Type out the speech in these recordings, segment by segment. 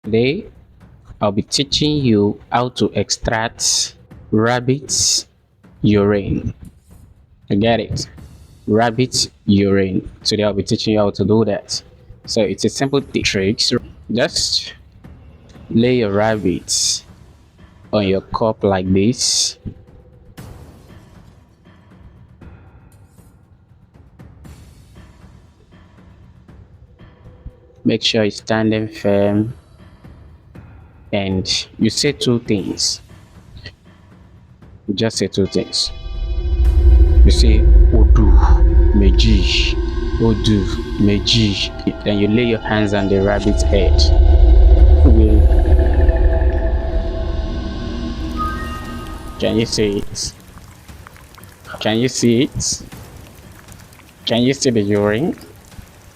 Today, I'll be teaching you how to extract rabbit's urine. You get it? Rabbit urine. Today, I'll be teaching you how to do that. So, it's a simple trick. Just lay your rabbit on your cup like this. Make sure it's standing firm and you say two things. Just say two things. You say Odu Meji. Odu Meji. Then you lay your hands on the rabbit's head. Can you see it? Can you see it? Can you see the urine?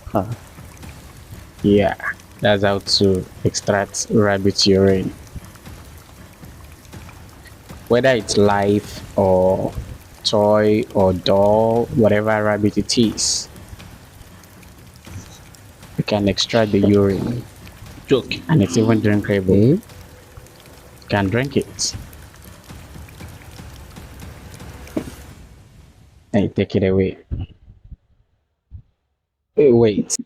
Huh. Yeah, that's how to extract rabbit urine. Whether it's live or toy or doll, whatever rabbit it is, you can extract the urine. Joke. And it's even drinkable. You can drink it. And you take it away. Wait.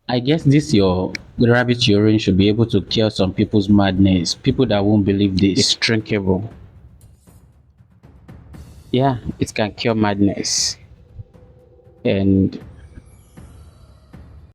I guess this your rabbit urine should be able to cure some people's madness. People that won't believe this. It's drinkable. Yeah, it can cure madness. And